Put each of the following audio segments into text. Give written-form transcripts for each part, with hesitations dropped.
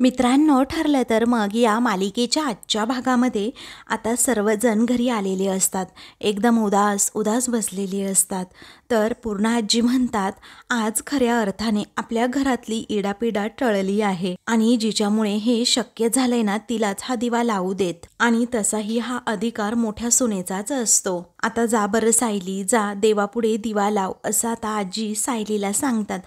मित्रांनो, ठरलं तर मग या मालिकेच्या आजच्या भागामध्ये आता सर्वजण घरी आलेले असतात. एकदम उदास उदास बसलेली असतात. तर पूर्णा आजी म्हणतात, आज खऱ्या अर्थाने आपल्या घरातली इडापिडा टळली आहे आणि जिच्यामुळे हे शक्य झालंय ना, तिलाच हा दिवा लावू देत. आणि तसाही हा अधिकार मोठ्या सुनेचाच असतो. आता जा बरं सायली, जा देवापुढे दिवा लाव, असं आता आजी सायलीला सांगतात.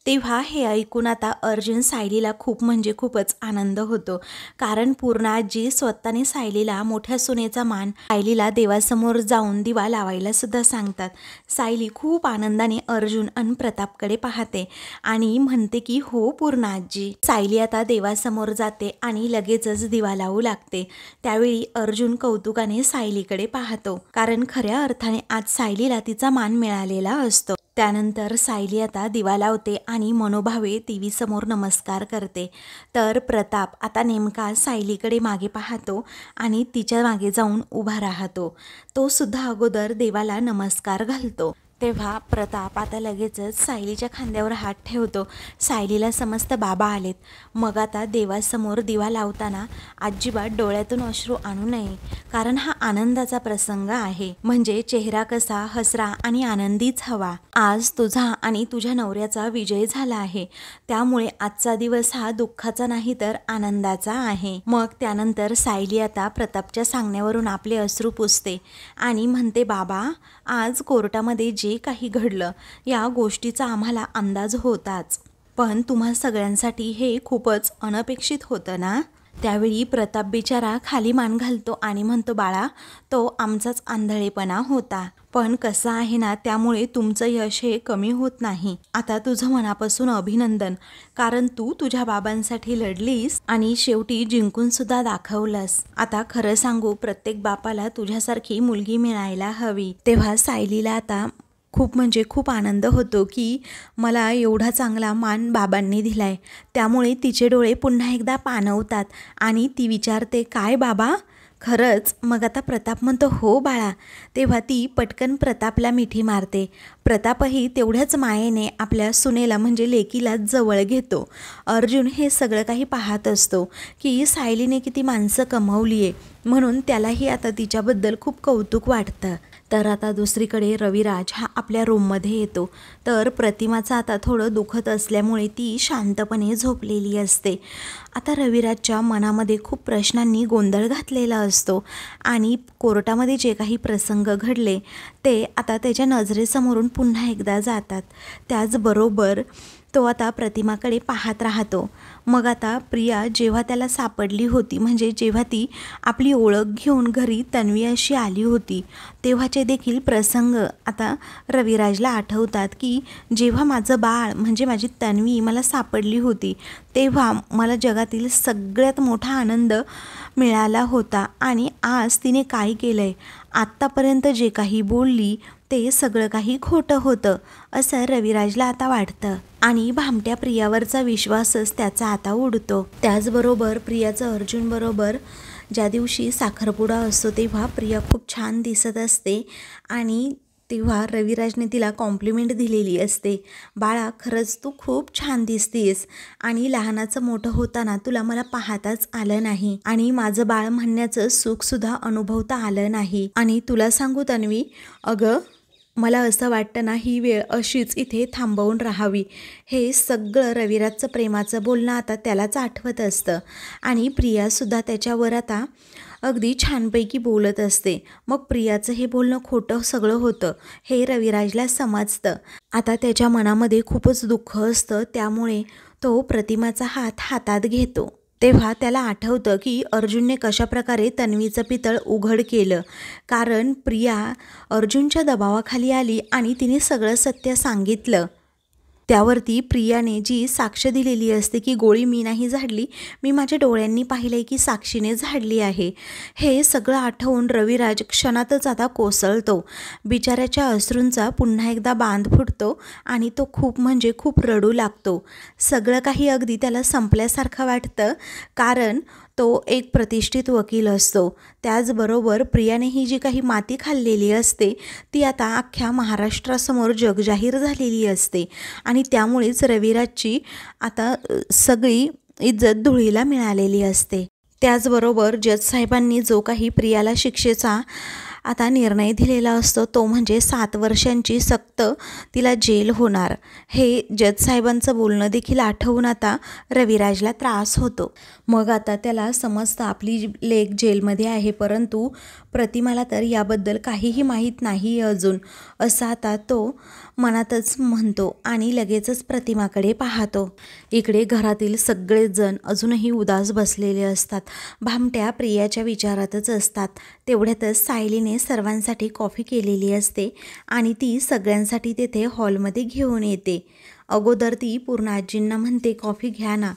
तेव्हा हे ऐकून आता अर्जुन सायलीला खूप म्हणजे खूपच आनंद होतो. कारण पूर्णा आजी स्वतःने सायलीला मोठ्या सुनेचा मान, सायलीला देवासमोर जाऊन दिवा लावायला सुद्धा सांगतात. सायली खूप आनंदाने अर्जुन आणि प्रतापकडे पाहते आणि म्हणते की हो पूर्णा आजी. सायली आता देवासमोर जाते आणि लगेचच दिवा लावू लागते. त्यावेळी अर्जुन कौतुकाने सायलीकडे पाहतो, कारण खऱ्या अर्थाने आज सायलीला तिचा मान मिळालेला असतो. त्यानंतर सायली आता दिवा लावते आणि मनोभावे देवीसमोर नमस्कार करते. तर प्रताप आता नेमका सायलीकडे मागे पाहतो आणि तिच्या मागे जाऊन उभा राहतो. तो सुद्धा अगोदर देवाला नमस्कार घालतो. तेव्हा प्रताप आता लगेचच सायलीच्या खांद्यावर हात ठेवतो. सायलीला समजतं बाबा आलेत. मग आता देवासमोर दिवा लावताना अजिबात डोळ्यातून अश्रू आणू नये, कारण हा आनंदाचा प्रसंग आहे. म्हणजे चेहरा कसा हसरा आणि आनंदीच हवा. आज तुझा आणि तुझ्या नवऱ्याचा विजय झाला आहे, त्यामुळे आजचा दिवस हा दुःखाचा नाही तर आनंदाचा आहे. मग त्यानंतर सायली आता प्रतापच्या सांगण्यावरून आपले अश्रू पुसते आणि म्हणते, बाबा आज कोर्टामध्ये जे काही घडलं या गोष्टीचा आम्हाला अंदाज होताच, पण तुम्हा सगळ्यांसाठी हे खूपच अनपेक्षित होतं ना. त्यावेळी प्रताप बिचारा खाली मान घालतो आणि म्हणतो, बाळा तो आमचाच आंधळेपणा होता, पण कसं आहे ना, त्यामुळे तुमचं यश हे कमी होत नाही. आता तुझं मनापासून अभिनंदन, कारण तू तुझ्या बाबांसाठी लढलीस आणि शेवटी जिंकून सुद्धा दाखवलंस. आता खरं सांगू, प्रत्येक बापाला तुझ्यासारखी मुलगी मिळायला हवी. तेव्हा सायलीला आता खूप म्हणजे खूप आनंद होतो की मला एवढा चांगला मान बाबांनी दिलाय. त्यामुळे तिचे डोळे पुन्हा एकदा पाणवतात आणि ती विचारते, काय बाबा खरंच? मग आता प्रताप म्हणतो, हो बाळा. तेव्हा ती पटकन प्रतापला मिठी मारते. प्रतापही तेवढ्याच मायेने आपल्या सुनेला म्हणजे लेकीला जवळ घेतो. अर्जुन हे सगळं काही पाहत असतो की सायलीने किती माणसं कमावली आहे, म्हणून त्यालाही आता तिच्याबद्दल खूप कौतुक वाटतं. तर आता दुसरीकडे रविराज हा आपल्या रूममध्ये येतो. तर प्रतिमाचं आता थोडं दुखत असल्यामुळे ती शांतपणे झोपलेली असते. आता रविराजच्या मनामध्ये खूप प्रश्नांनी गोंधळ घातलेला असतो आणि कोर्टामध्ये जे काही प्रसंग घडले ते आता त्याच्या नजरेसमोरून पुन्हा एकदा जातात. त्याचबरोबर तो आता प्रतिमाकडे पाहत राहतो. मग आता प्रिया जेव्हा त्याला सापडली होती, म्हणजे जेव्हा ती आपली ओळख घेऊन घरी तन्वी अशी आली होती, तेव्हाचे देखील प्रसंग आता रविराजला आठवतात की जेव्हा माझं बाळ म्हणजे माझी तन्वी मला सापडली होती, तेव्हा मला जगातील सगळ्यात मोठा आनंद मिळाला होता आणि आज तिने काय केलं आहे, आत्तापर्यंत जे काही बोलली ते सगळं काही खोटं होतं, असं रविराजला आता वाटतं. आणि भामट्या प्रियावरचा विश्वासच त्याचा आता उडतो. त्याचबरोबर प्रियाचं अर्जुन बरोबर ज्या दिवशी साखरपुडा असतो तेव्हा प्रिया खूप छान दिसत असते आणि तेव्हा रविराजने तिला कॉम्प्लिमेंट दिलेली असते, बाळा खरंच तू खूप छान दिसतेस आणि लहानाचं मोठं होताना तुला मला पाहताच आलं नाही आणि माझं बाळ म्हणण्याचं सुखसुद्धा अनुभवता आलं नाही. आणि तुला सांगू तन्वी, अगं मला असं वाटतं ना, ही वेळ अशीच इथे थांबवून राहावी. हे सगळं रविराजचं प्रेमाचं बोलणं आता त्यालाच आठवत असतं आणि प्रियासुद्धा त्याच्यावर आता अगदी छानपैकी बोलत असते. मग प्रियाचं हे बोलणं खोटं सगळं होतं हे रविराजला समजतं. आता त्याच्या मनामध्ये खूपच दुःख असतं, त्यामुळे तो प्रतिमाचा हात हातात घेतो. तेव्हा त्याला आठवतं की अर्जुनने कशाप्रकारे तन्वीचं पितळ उघड केलं, कारण प्रिया अर्जुनच्या दबावाखाली आली आणि तिने सगळं सत्य सांगितलं. त्यावरती प्रियाने जी साक्ष दिलेली असते की गोळी मी नाही झाडली, मी माझ्या डोळ्यांनी पाहिलंय की साक्षीने झाडली आहे, हे सगळं आठवून रविराज क्षणातच आता कोसळतो. बिचाऱ्याच्या अश्रूंचा पुन्हा एकदा बांध फुटतो आणि तो खूप म्हणजे खूप रडू लागतो. सगळं काही अगदी त्याला संपल्यासारखं वाटतं, कारण तो एक प्रतिष्ठित वकील असतो. त्याचबरोबर प्रियाने ही जी काही माती खाल्लेली असते ती आता अख्ख्या महाराष्ट्रासमोर जगजाहीर झालेली असते आणि त्यामुळेच रविराजची आता सगळी इज्जत धुळीला मिळालेली असते। त्याचबरोबर जज साहेबांनी जो काही प्रियाला शिक्षेचा आता निर्णय दिलेला असतो तो म्हणजे 7 वर्षांची सक्त तिला जेल होणार। हे जज साहेबांचं बोलणं देखील आठवून आता रविराजला त्रास होतो। मग आता त्याला समजतं आपली लेक जेलमध्ये आहे, परंतु प्रतिमाला तर याबद्दल काहीही माहीत नाही अजून, असं आता तो मनातच म्हणतो आणि लगेचच प्रतिमाकडे पाहतो। इकडे घरातील सगळेच जण अजूनही उदास बसलेले असतात, भामट्या प्रियाच्या विचारातच असतात। तेवढ्यातच सायलीने सर्वांसाठी कॉफी केलेली असते आणि ती सगळ्यांसाठी तेथे हॉलमध्ये घेऊन येते। अगोदर ती पूर्णाजींना म्हणते कॉफी घ्या ना,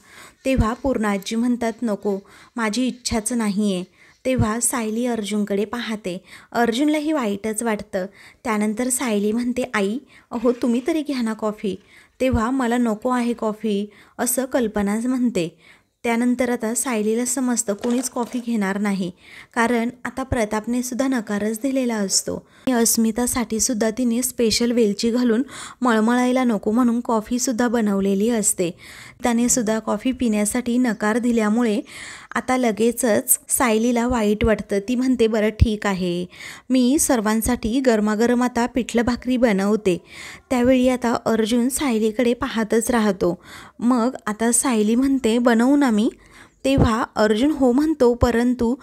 तेव्हा पूर्णाजी म्हणतात नको, माझी इच्छाच नाही आहे। तेव्हा सायली अर्जुनकडे पाहते, अर्जुनलाही वाईटच वाटतं। त्यानंतर सायली म्हणते आई अहो तुम्ही तरी घ्या ना कॉफी, तेव्हा मला नको आहे कॉफी, असं कल्पना म्हणते। त्यानंतर आता सायलीला समजतं कोणीच कॉफी घेणार नाही, कारण आता प्रतापने सुद्धा नकारच दिलेला असतो। अस्मितासाठी सुद्धा तिने स्पेशल वेलची घालून मळमळायला नको म्हणून कॉफीसुद्धा बनवलेली असते। त्याने सुद्धा कॉफी पिण्यासाठी नकार दिल्यामुळे आता लगेचच सायलीला वाईट वाटतं। ती म्हणते बरं ठीक आहे, मी सर्वांसाठी गरमागरम आता पिठलं भाकरी बनवते। त्यावेळी आता अर्जुन सायलीकडे पाहतच राहतो। मग आता सायली म्हणते बनवू ना मी, तेव्हा अर्जुन हो म्हणतो, परंतु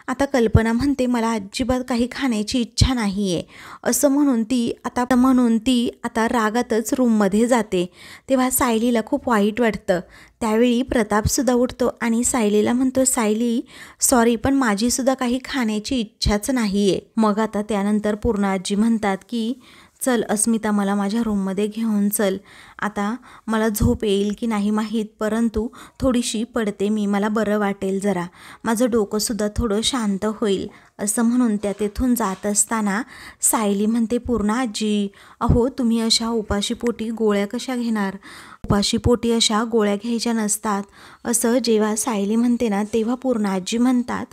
आता कल्पना म्हणते मला अजिबात काही खाण्याची इच्छा नाही आहे, असं म्हणून ती आता रागातच रूममध्ये जाते। तेव्हा सायलीला खूप वाईट वाटतं। त्यावेळी प्रतापसुद्धा उठतो आणि सायलीला म्हणतो सायली सॉरी, पण माझीसुद्धा काही खाण्याची इच्छाच नाही आहे। मग आता त्यानंतर पूर्णाजी म्हणतात की चल अस्मिता मला माझ्या रूममध्ये घेऊन चल, आता मला झोप येईल की नाही माहीत, परंतु थोडीशी पडते मी, मला बरं वाटेल, जरा माझं डोकंसुद्धा थोडं शांत होईल, असं म्हणून त्या तेथून जात असताना सायली म्हणते पूर्णाजी अहो तुम्ही अशा उपाशीपोटी गोळ्या कशा घेणार, उपाशीपोटी अशा गोळ्या घ्यायच्या नसतात, असं जेव्हा सायली म्हणते ना तेव्हा पूर्णाजी म्हणतात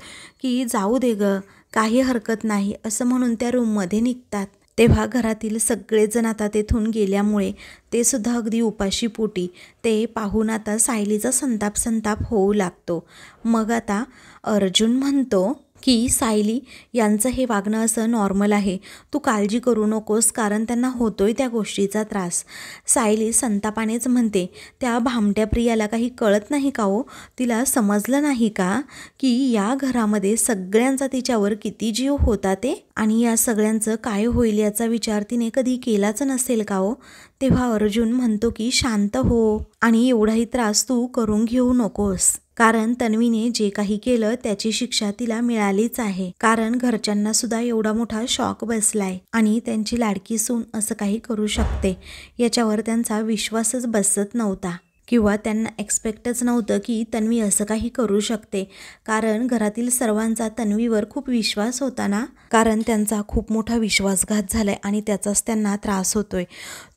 की जाऊ दे ग, काही हरकत नाही, असं म्हणून त्या रूममध्ये निघतात। तेव्हा घरातील सगळेजण आता तेथून गेल्यामुळे ते सुद्धा अगदी उपाशीपोटी, ते पाहून आता सायलीचा संताप होऊ लागतो। मग आता अर्जुन म्हणतो की सायली यांचं हे वागणं असं नॉर्मल आहे, तू काळजी करू नकोस, कारण त्यांना होतोय त्या गोष्टीचा त्रास। सायली संतापानेच म्हणते त्या भामट्या प्रियाला काही कळत नाही का हो, तिला समजलं नाही का की या घरामध्ये सगळ्यांचा तिच्यावर किती जीव होता ते, आणि या सगळ्यांचं काय होईल याचा विचार तिने कधी केलाच नसेल का हो। तेव्हा अर्जुन म्हणतो की शांत हो आणि एवढाही त्रास तू करून घेऊ नकोस, कारण तन्वीने जे काही केलं त्याची शिक्षा तिला मिळालीच आहे, कारण घरच्यांना सुद्धा एवढा मोठा शॉक बसलाय आणि त्यांची लाडकी सून असं काही करू शकते याच्यावर त्यांचा विश्वासच बसत नव्हता, किंवा त्यांना एक्सपेक्टच नव्हतं की तन्वी असं काही करू शकते, कारण घरातील सर्वांचा तन्वीवर खूप विश्वास होता ना, कारण त्यांचा खूप मोठा विश्वासघात झालाय आणि त्याचाच त्यांना त्रास होतोय।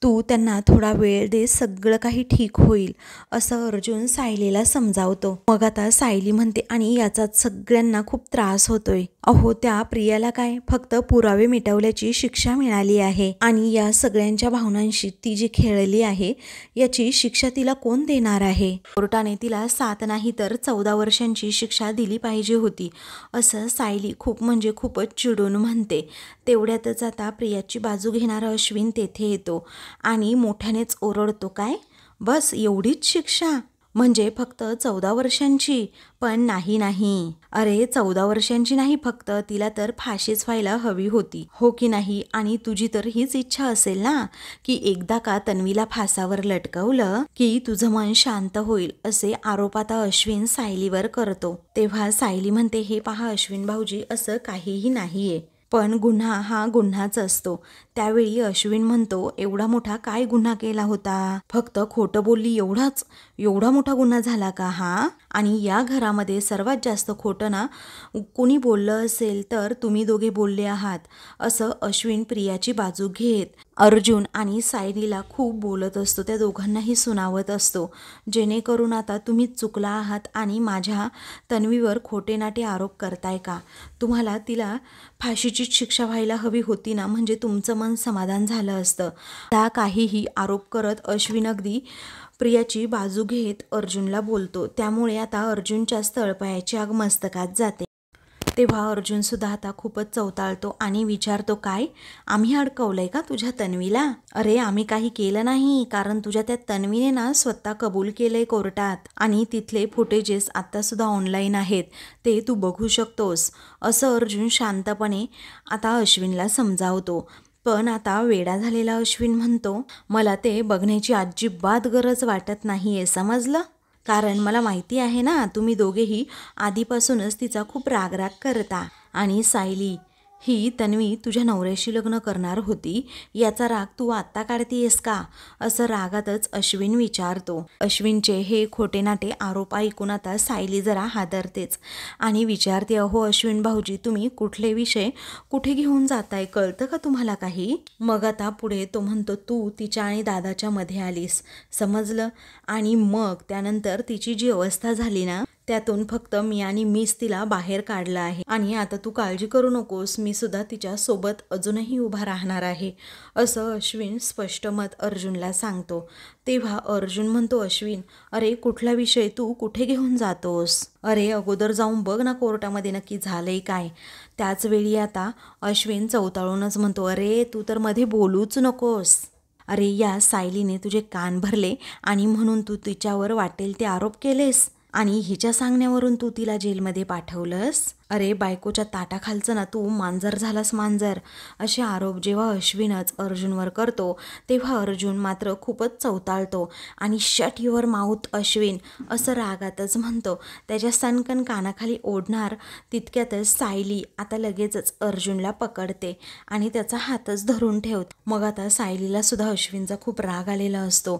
तू त्यांना थोडा वेळ दे, सगळं काही ठीक होईल, असं अर्जुन सायलीला समजावतो। मग आता सायली म्हणते आणि याचाच सगळ्यांना खूप त्रास होतोय, अहो त्या प्रियाला काय फक्त पुरावे मिटवल्याची शिक्षा मिळाली आहे आणि या सगळ्यांच्या भावनांशी ती जी खेळली आहे याची शिक्षा तिला कोण देणार आहे। कोर्टाने तिला 7 नाही तर 14 वर्षांची शिक्षा दिली पाहिजे होती, असं सायली खूप म्हणजे खूपच चिडून म्हणते। तेवढ्यातच आता प्रियाची बाजू घेणारा अश्विन तेथे येतो आणि मोठ्यानेच ओरडतो काय बस एवढीच शिक्षा, म्हणजे फक्त 14 वर्षांची, पण नाही, अरे 14 वर्षांची नाही फक्त, तिला तर फाशीच व्हायला हवी होती, हो की नाही, आणि तुझी तर हीच इच्छा असेल ना की एकदा का तन्वीला फासावर लटकवलं की तुझं मन शांत होईल, असे आरोप आता अश्विन सायलीवर करतो। तेव्हा सायली म्हणते हे पहा अश्विन भाऊजी, असं काहीही नाहीये, पण गुन्हा हा गुन्हाच असतो। त्यावेळी अश्विन म्हणतो एवढा मोठा काय गुन्हा केला होता, फक्त खोटं बोलली एवढा मोठा गुन्हा झाला का हा, आणि या घरामध्ये सर्वात जास्त खोटं ना कोणी बोललं असेल तर तुम्ही दोघे बोलले आहात, असं अश्विन प्रियाची बाजू घेत अर्जुन आणि सायलीला खूप बोलत असतो, त्या दोघांनाही सुनावत असतो, जेणेकरून आता तुम्हीच चुकला आहात आणि माझ्या तन्वीवर खोटे नाटे आरोप करताय का, तुम्हाला तिला फाशीचीच शिक्षा व्हायला हवी होती ना, म्हणजे तुमचं मन समाधान झालं असतं। त्या काहीही आरोप करत अश्विन अगदी प्रियाची बाजू घेत अर्जुनला बोलतो, त्यामुळे आता अर्जुनच्या तळपायाची आग मस्तकात जाते. तेव्हा अर्जुन सुद्धा आता खूपच चवताळतो आणि विचारतो, काय आम्ही अडकवलंय का तुझ्या तन्वीला? अरे आम्ही काही केलं नाही, कारण तुझ्या त्या तन्वीने ना स्वतः कबूल केलंय कोर्टात आणि तिथले फुटेजेस आता सुद्धा ऑनलाईन आहेत, ते तू बघू शकतोस, असं अर्जुन शांतपणे आता अश्विनला समजावतो. पण आता वेडा झालेला अश्विन म्हणतो, मला ते बघण्याची अजिबात गरज वाटत नाहीये, समजलं? कारण मला माहिती आहे ना, तुम्ही दोघेही आधीपासूनच तिचा खूप रागराग करता आणि सायली ही तन्वी तुझ्या नवऱ्याशी लग्न करणार होती, याचा राग तू आत्ता काढतीयस का, असं रागातच अश्विन विचारतो. अश्विनचे हे खोटे नाटे आरोप ऐकून आता सायली जरा हादरतेच आणि विचारते, अहो अश्विन भाऊजी, तुम्ही कुठले विषय कुठे घेऊन जाताय, कळतं का तुम्हाला काही? मग आता पुढे तो म्हणतो, तू तिच्या आणि दादाच्या मध्ये आलीस, समजलं? आणि मग त्यानंतर तिची जी अवस्था झाली ना, त्यातून फक्त मी आणि मीच तिला बाहेर काढलं आहे आणि आता तू काळजी करू नकोस, मी सुद्धा तिच्या सोबत अजूनही उभा राहणार आहे, असं अश्विन स्पष्ट मत अर्जुनला सांगतो. तेव्हा अर्जुन म्हणतो, अश्विन अरे कुठला विषय तू कुठे घेऊन जातोस? अरे अगोदर जाऊन बघ ना कोर्टामध्ये नक्की झालंय काय. त्याच वेळी आता अश्विन चवताळूनच म्हणतो, अरे तू तर मध्ये बोलूच नकोस. अरे या सायलीने तुझे कान भरले आणि म्हणून तू तिच्यावर वाटेल ते आरोप केलेस आणि हिच्या सांगण्यावरून तू तिला जेलमध्ये पाठवलंस. अरे बायकोच्या ताटाखालचं ना तू मांजर झालास, मांजर. असे आरोप जेव्हा अश्विनच अर्जुनवर करतो तेव्हा अर्जुन मात्र खूपच चवताळतो आणि शट युअर माउथ अश्विन, असं रागातच म्हणतो. त्याच्या सनकन कानाखाली ओढणार तितक्यातच सायली आता लगेचच अर्जुनला पकडते आणि त्याचा हातच धरून ठेवते. मग आता सायलीला सुद्धा अश्विनचा खूप राग आलेला असतो.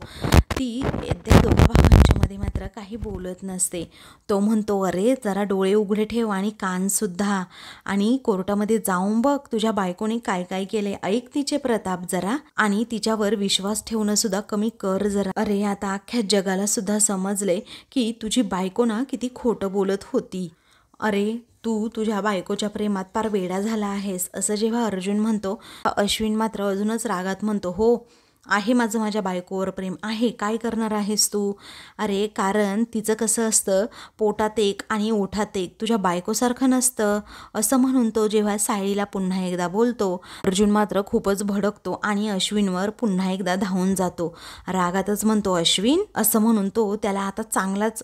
ती त्या दोघा भावांच्या मध्ये मात्र काही बोलत नसते. तो म्हणतो, अरे जरा डोळे उघडे ठेव आणि कान सुद्धा, आणि कोर्टामध्ये जाऊन बघ तुझ्या बायकोने काय काय केले, ऐक तिचे प्रताप जरा, आणि तिच्यावर विश्वास ठेवणं सुद्धा कमी कर जरा. अरे आता अख्ख्या जगाला सुद्धा समजले की तुझी बायको ना किती खोटं बोलत होती. अरे तू तुझ्या बायकोच्या प्रेमात फार वेडा झाला आहेस, असं जेव्हा अर्जुन म्हणतो, अश्विन मात्र अजूनच रागात म्हणतो, हो आहे माझं माझ्या बायकोवर प्रेम आहे, काय करणार आहेस तू? अरे कारण तिचं कसं असतं, पोटात एक आणि ओठात एक, तुझ्या बायकोसारखं नसतं, असं म्हणून तो जेव्हा सायलीला पुन्हा एकदा बोलतो, अर्जुन मात्र खूपच भडकतो आणि अश्विनवर पुन्हा एकदा धावून जातो. रागातच म्हणतो, अश्विन, असं म्हणून तो त्याला आता चांगलाच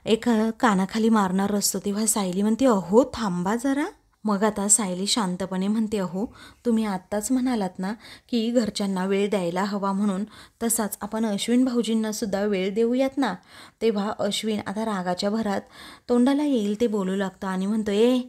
एक कानाखाली मारणार असतो. तेव्हा सायली म्हणते, अहो थांबा जरा. मग आता सायली शांतपणे म्हणते, अहो तुम्ही आत्ताच म्हणालात ना की घरच्यांना वेळ द्यायला हवा म्हणून, तसाच आपण अश्विन भाऊजींना सुद्धा वेळ देऊयात ना. तेव्हा अश्विन आता रागाच्या भरात तोंडाला येईल ते बोलू लागतं आणि म्हणतो, ए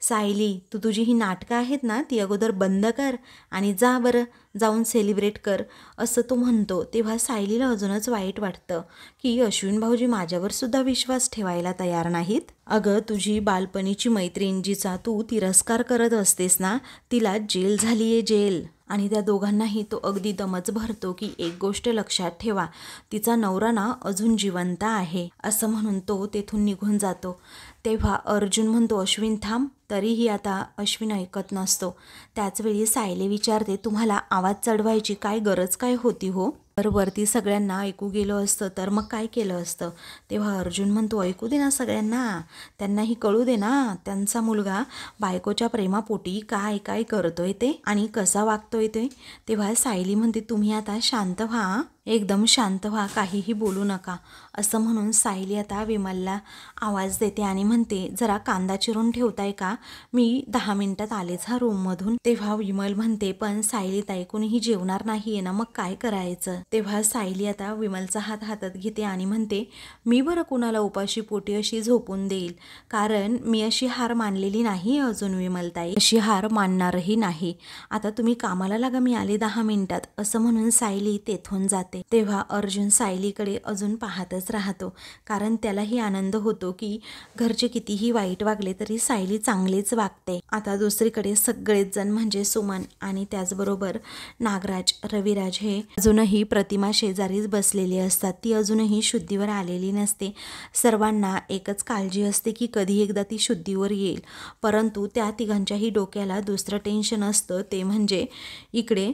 सायली, तू तुझी ही नाटकं आहेत ना ती अगोदर बंद कर आणि जा बरं जाऊन सेलिब्रेट कर, असं तो म्हणतो. तेव्हा सायलीला अजूनच वाईट वाटतं की अश्विन भाऊजी माझ्यावर सुद्धा विश्वास ठेवायला तयार नाहीत. अगं तुझी बालपणीची मैत्रीण जिचा तू तिरस्कार करत असतेस ना, तिला जेल झालीये, जेल. आणि त्या दोघांनाही तो अगदी दमच भरतो की एक गोष्ट लक्षात ठेवा, तिचा नवरा ना अजून जिवंत आहे, असं म्हणून तो तेथून निघून जातो. तेव्हा अर्जुन म्हणतो, अश्विन थांब. तरीही आता अश्विन ऐकत नसतो. त्याचवेळी सायली विचारते, तुम्हाला आवाज चढवायची काय गरज काय होती हो? तर वरती सगळ्यांना ऐकू गेलं असतं तर मग काय केलं असतं? तेव्हा अर्जुन म्हणतो, ऐकू दे ना सगळ्यांना, त्यांनाही कळू दे ना त्यांचा मुलगा बायकोच्या प्रेमापोटी काय काय करतोय ते आणि कसा वागतोय ते. तेव्हा सायली म्हणते, तुम्ही आता शांत व्हा, एकदम शांत व्हा, काहीही बोलू नका, असं म्हणून सायली आता विमलला आवाज देते आणि म्हणते, जरा कांदा चिरून ठेवताय का, मी 10 मिनिटात आलेच हा रूममधून. तेव्हा विमल म्हणते, पण सायली ताई कोणीही जेवणार नाहीये ना, मग काय करायचं? तेव्हा सायली आता विमलचा हात हातात घेते आणि म्हणते, मी बरं कुणाला उपाशी पोटी अशी झोपून देईल, कारण मी अशी हार मानलेली नाही अजून विमलताई, अशी हार मानणारही नाही. आता तुम्ही कामाला लागा, मी आले 10 मिनिटात, असं म्हणून सायली तेथून जाते. तेव्हा अर्जुन सायलीकडे अजून पाहतच राहतो, कारण त्यालाही आनंद होतो की घरचे कितीही वाईट वागले तरी सायली चांगलीच वागते. आता दुसरीकडे सगळेच जण म्हणजे सुमन आणि त्याचबरोबर नागराज, रविराज हे अजूनही प्रतिमा शेजारीच बसलेली असतात. ती अजूनही शुद्धीवर आलेली नसते. सर्वांना एकच काळजी असते की कधी एकदा ती शुद्धीवर येईल, परंतु त्या तिघांच्याही डोक्याला दुसरं टेन्शन असतं, ते म्हणजे इकडे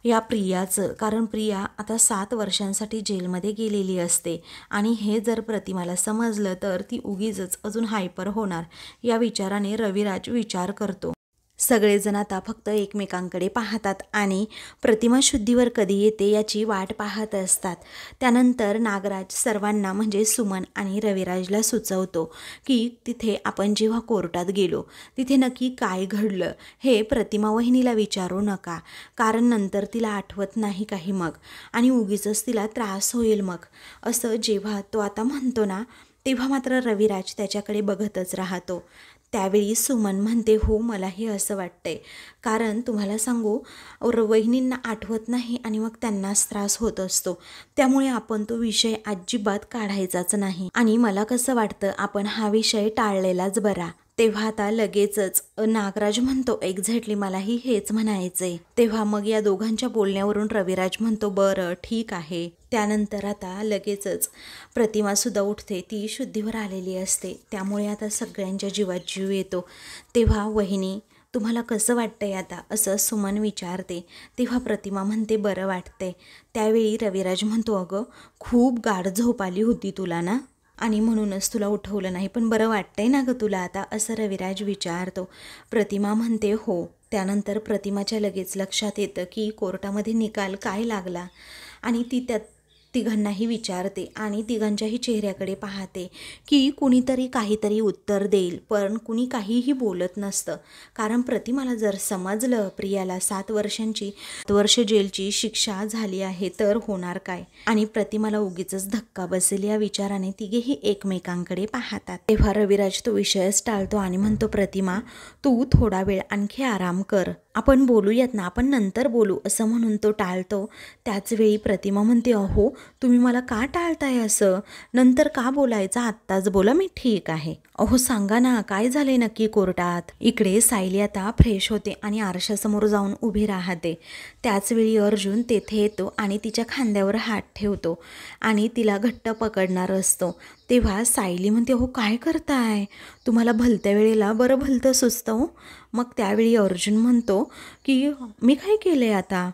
या प्रियाचं, कारण प्रिया आता 7 वर्षांसाठी जेलमध्ये गेलेली असते आणि हे जर प्रतिमाला समजलं तर ती उगीचच अजून हायपर होणार या विचाराने रविराज विचार करतो. सगळेजण आता फक्त एकमेकांकडे पाहतात आणि प्रतिमा शुद्धीवर कधी येते याची वाट पाहत असतात. त्यानंतर नागराज सर्वांना म्हणजे सुमन आणि रविराजला सुचवतो की तिथे आपण जेव्हा कोर्टात गेलो तिथे नक्की काय घडलं हे प्रतिमा वहिनीला विचारू नका, कारण नंतर तिला आठवत नाही काही मग आणि उगीचच तिला त्रास होईल मग. असं जेव्हा तो आता म्हणतो ना तेव्हा मात्र रविराज त्याच्याकडे बघतच राहतो. त्यावेळी सुमन म्हणते, हो मलाही असं वाटतंय, कारण तुम्हाला सांगू वहिनींना आठवत नाही आणि मग त्यांनाच त्रास होत असतो, त्यामुळे आपण तो विषय अजिबात काढायचाच नाही आणि मला कसं वाटतं आपण हा विषय टाळलेलाच बरा. तेव्हा आता लगेचच नागराज म्हणतो, एक्झॅक्टली मलाही हेच म्हणायचंय. तेव्हा मग या दोघांच्या बोलण्यावरून रविराज म्हणतो, बरं ठीक आहे. त्यानंतर आता लगेचच प्रतिमासुद्धा उठते, ती शुद्धीवर आलेली असते, त्यामुळे आता सगळ्यांच्या जीवात जीव येतो. तेव्हा वहिनी तुम्हाला कसं वाटतंय आता, असं सुमन विचारते. तेव्हा प्रतिमा म्हणते, बरं वाटतंय. त्यावेळी रविराज म्हणतो, अगं खूप गाढ झोप आली होती तुला ना आणि म्हणूनच तुला उठवलं नाही, पण बरं वाटतंय ना गं तुला आता, असं रविराज विचारतो. प्रतिमा म्हणते हो. त्यानंतर प्रतिमाच्या लगेच लक्षात येतं की कोर्टामध्ये निकाल काय लागला आणि ती त्या तिघांनाही विचारते आणि तिघांच्याही चेहऱ्याकडे पाहते की कुणीतरी काहीतरी उत्तर देईल, पण कुणी काहीही बोलत नसतं. कारण प्रतिमाला जर समजलं प्रियाला 7 वर्ष जेलची शिक्षा झाली आहे तर होणार काय आणि प्रतिमाला उगीचच धक्का बसेल या विचाराने तिघेही एकमेकांकडे पाहतात. तेव्हा रविराज तो विषयच टाळतो आणि म्हणतो, प्रतिमा तू थोडा वेळ आणखी आराम कर, आपण बोलूयात ना, आपण नंतर बोलू, असं म्हणून तो टाळतो. त्याचवेळी प्रतिमा म्हणते, अहो तुम्ही मला का टाळताय, असं नंतर का बोलायचं, आत्ताच बोला, मी ठीक आहे. अहो सांगा ना काय झाले नक्की कोर्टात. इकडे सायली आता फ्रेश होते आणि आरशासमोर जाऊन उभी राहते. त्याचवेळी अर्जुन तेथे येतो आणि तिच्या खांद्यावर हात ठेवतो आणि तिला घट्ट पकडणार असतो. तेव्हा सायली म्हणते, हो काय करताय, तुम्हाला भलत्या वेळेला बरं भलतं सुचतं हो. मग त्यावेळी अर्जुन म्हणतो की मी काय केलं आहे आता.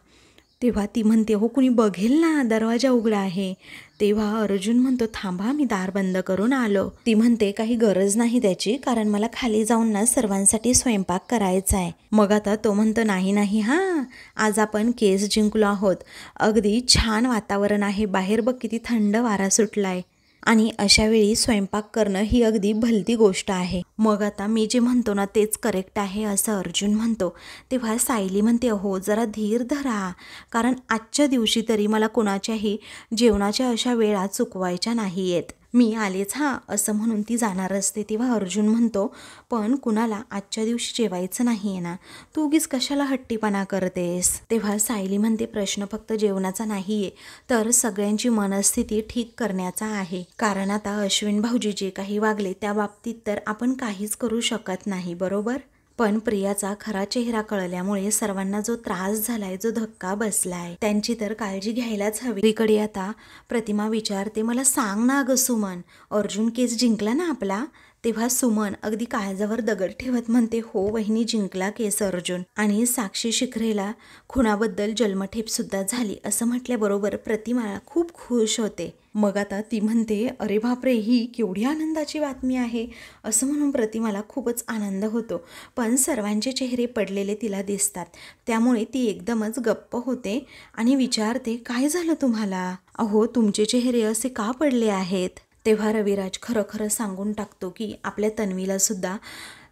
तेव्हा ती म्हणते, हो कुणी बघेल ना, दरवाजा उघडा आहे. तेव्हा अर्जुन म्हणतो, थांबा मी दार बंद करून आलो. ती म्हणते, काही गरज नाही त्याची, कारण मला खाली जाऊन ना सर्वांसाठी स्वयंपाक करायचा आहे. मग आता तो म्हणतो, नाही नाही हां, आज आपण केस जिंकलो आहोत, अगदी छान वातावरण आहे बाहेर, बघ किती थंड वारा सुटलाय आणि अशा वेळी स्वयंपाक करणं ही अगदी भलती गोष्ट आहे. मग आता मी जे म्हणतो ना तेच करेक्ट आहे, असं अर्जुन म्हणतो. तेव्हा सायली म्हणते, हो जरा धीर धरा, कारण आजच्या दिवशी तरी मला कोणाच्याही जेवणाच्या अशा वेळा चुकवायच्या नाही आहेत, मी आलेच हां, असं म्हणून ती जाणार असते. तेव्हा अर्जुन म्हणतो, पण कुणाला आजच्या दिवशी जेवायचं नाही आहे ना, तू उगीच कशाला हट्टीपणा करतेस. तेव्हा सायली म्हणते, प्रश्न फक्त जेवणाचा नाही आहे, तर सगळ्यांची मनस्थिती ठीक करण्याचा आहे, कारण आता अश्विन भाऊजी जे काही वागले त्या बाबतीत तर आपण काहीच करू शकत नाही, बरोबर. पण प्रियाचा खरा चेहरा कळल्यामुळे सर्वांना जो त्रास झालाय, जो धक्का बसलाय, त्यांची तर काळजी घ्यायलाच हवी. इकडे आता प्रतिमा विचारते, मला सांग ना अगं सुमन, अर्जुन केस जिंकला ना आपला. तेव्हा सुमन अगदी काळजावर दगड ठेवत म्हणते, हो वहिनी जिंकला केस अर्जुन, आणि साक्षी शिखरेला खुनाबद्दल जन्मठेप सुद्धा झाली, असं म्हटल्याबरोबर प्रतिमा खूप खुश होते. मग आता ती म्हणते, अरे बापरे, ही केवढी आनंदाची बातमी आहे, असं म्हणून प्रतिमाला खूपच आनंद होतो. पण सर्वांचे चेहरे पडलेले तिला दिसतात, त्यामुळे ती एकदमच गप्प होते आणि विचारते, काय झालं तुम्हाला, अहो तुमचे चेहरे असे का पडले आहेत. तेव्हा रविराज खरं खरं सांगून टाकतो की आपल्या तन्वीला सुद्धा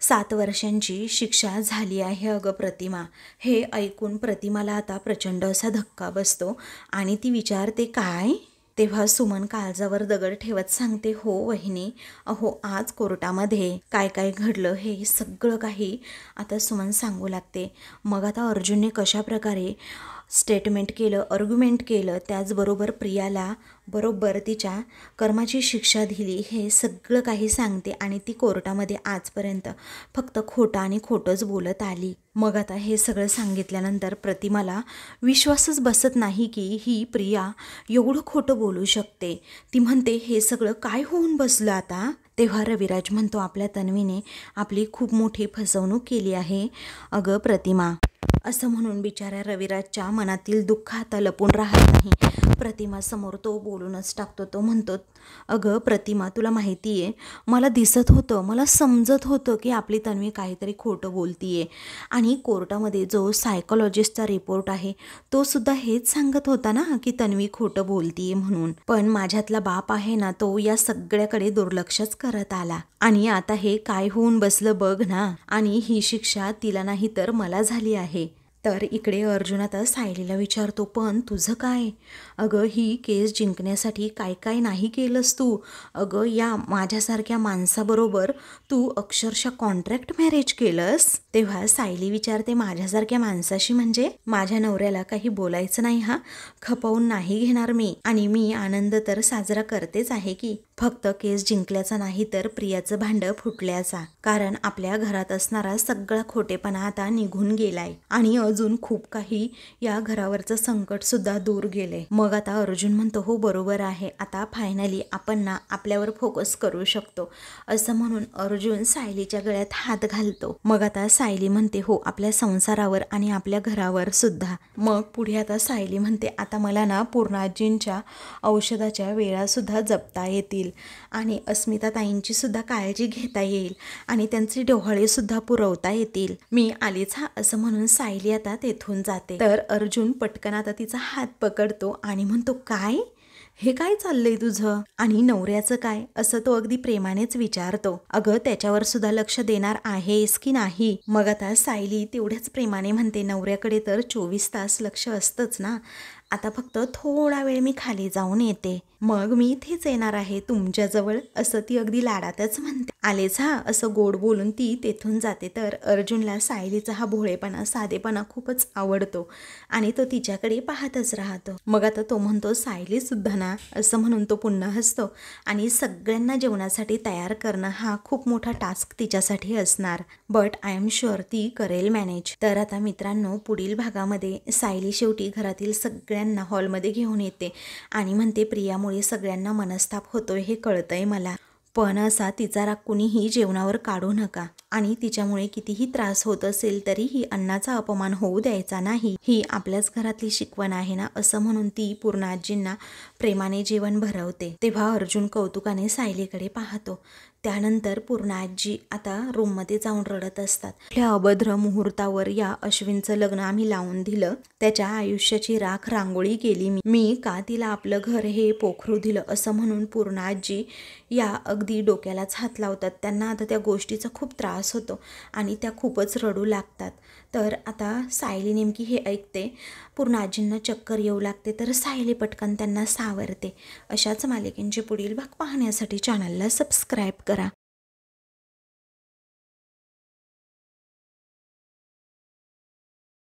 7 वर्षांची शिक्षा झाली आहे अगं प्रतिमा. हे ऐकून प्रतिमाला आता प्रचंड असा धक्का बसतो आणि ती विचारते, काय. तेव्हा सुमन काळजावर दगड ठेवत सांगते, हो वहिनी, अहो आज कोर्टामध्ये काय काय घडलं हे सगळं काही आता सुमन सांगू लागते. मग आता अर्जुनने कशा प्रकारे स्टेटमेंट केलं, आर्ग्युमेंट केलं, त्याचबरोबर प्रियाला बरोबर तिच्या कर्माची शिक्षा दिली, हे सगळं काही सांगते आणि ती कोर्टामध्ये आजपर्यंत फक्त खोटं आणि खोटंच बोलत आली. मग आता हे सगळं सांगितल्यानंतर प्रतिमाला विश्वासच बसत नाही की ही प्रिया एवढं खोटं बोलू शकते. ती म्हणते, हे सगळं काय होऊन बसलं आता. तेव्हा रविराज म्हणतो, आपल्या तन्वीने आपली खूप मोठी फसवणूक केली आहे अगं प्रतिमा, असं म्हणून बिचाऱ्या रविराजच्या मनातील दुःख आता लपून राहत नाही. प्रतिमासमोर तो बोलूनच टाकतो. तो म्हणतो, अगं प्रतिमा, तुला माहिती आहे, मला दिसत होतं, मला समजत होतं की आपली तन्वी काहीतरी खोटं बोलतीये. आणि कोर्टामध्ये जो सायकोलॉजिस्टचा रिपोर्ट आहे तो सुद्धा हेच सांगत होता ना की तन्वी खोटं बोलतीये म्हणून. पण माझ्यातला बाप आहे ना, तो या सगळ्याकडे दुर्लक्षच करत आला. आणि आता हे काय होऊन बसलं बघ ना. आणि ही शिक्षा तिला नाही तर मला झाली आहे. तर इकडे अर्जुन आता सायलीला विचारतो, पण तुझं काय? अगं ही केस जिंकण्यासाठी काय काय नाही केलंस तू. अगं या माझ्यासारख्या माणसाबरोबर तू अक्षरशः कॉन्ट्रॅक्ट मॅरेज केलंस. तेव्हा सायली विचारते, माझ्यासारख्या माणसाशी म्हणजे? माझ्या नवऱ्याला काही बोलायचं नाही हा, खपवून नाही घेणार मी. आणि मी आनंद तर साजरा करतेच आहे की, फक्त केस जिंकल्याचा नाही तर प्रियाचं भांडं फुटल्याचा. कारण आपल्या घरात असणारा सगळा खोटेपणा आता निघून गेलाय आणि अजून खूप काही या घरावरचं संकट सुद्धा दूर गेले. मग आता अर्जुन म्हणतो, हो बरोबर आहे, आता फायनली आपण ना आपल्यावर फोकस करू शकतो. असं म्हणून अर्जुन सायलीच्या गळ्यात हात घालतो. मग आता सायली म्हणते, हो आपल्या संसारावर आणि आपल्या घरावर सुद्धा. मग पुढे आता सायली म्हणते, आता मला ना पूर्णाजींच्या औषधाच्या वेळा सुद्धा जपता येतील आणि अस्मिता ताईंची सुद्धा काळजी घेता येईल आणि त्यांचे डोहाळे सुद्धा पुरवता येतील. मी आलीच हा, असं म्हणून सायली आता तेथून जाते. तर अर्जुन पटकन आता तिचा हात पकडतो आणि म्हणतो, काय हे काय चाललंय तुझं? आणि नवऱ्याचं काय? असं तो अगदी प्रेमानेच विचारतो. अगं त्याच्यावर सुद्धा लक्ष देणार आहेस की नाही? मग आता सायली तेवढ्याच प्रेमाने म्हणते, नवऱ्याकडे तर 24 तास लक्ष असतंच ना, आता फक्त थोडा वेळ मी खाली जाऊन येते, मग मी इथेच येणार आहे तुमच्याजवळ, असं ती अगदी लाडातच म्हणते. आलेच हा, असं गोड बोलून ती तेथून जाते. तर अर्जुनला सायलीचा हा भोळेपणा, साधेपणा खूपच आवडतो आणि तो तिच्याकडे पाहतच राहतो. मग आता तो म्हणतो, सायली सुद्धा ना, असं म्हणून तो पुन्हा हसतो. आणि सगळ्यांना जेवणासाठी तयार करणं हा खूप मोठा टास्क तिच्यासाठी असणार, बट आय एम शुअर ती करेल मॅनेज. तर आता मित्रांनो, पुढील भागामध्ये सायली शेवटी घरातील सगळ्यांना हॉलमध्ये घेऊन येते आणि म्हणते, प्रियामुळे सगळ्यांना मनस्ताप होतोय हे कळतंय मला, पण असा तिचा राग कुणीही जेवणावर काढू नका आणि तिच्यामुळे कितीही त्रास होत असेल तरीही अन्नाचा अपमान होऊ द्यायचा नाही, ही आपल्याच घरातली शिकवण आहे ना. असं म्हणून ती पूर्णाजींना प्रेमाने जेवण भरवते. तेव्हा अर्जुन कौतुकाने सायलीकडे पाहतो. त्यानंतर पूर्णाजी आता रूममध्ये जाऊन रडत असतात. आपल्या अभद्र मुहूर्तावर या अश्विनचं लग्न आम्ही लावून दिलं, त्याच्या आयुष्याची राख रांगोळी केली मी का तिला आपलं घर हे पोखरू दिलं, असं म्हणून पूर्णाजी या अगदी डोक्यालाच हात लावतात. त्यांना आता त्या गोष्टीचा खूप त्रास होतो आणि त्या खूपच रडू लागतात. तर आता सायली नेमकी हे ऐकते, पूर्णाजींना चक्कर येऊ लागते, तर सायली पटकन त्यांना सावरते. अशाच मालिकेंचे पुढील भाग पाहण्यासाठी चॅनलला सबस्क्राईब करा.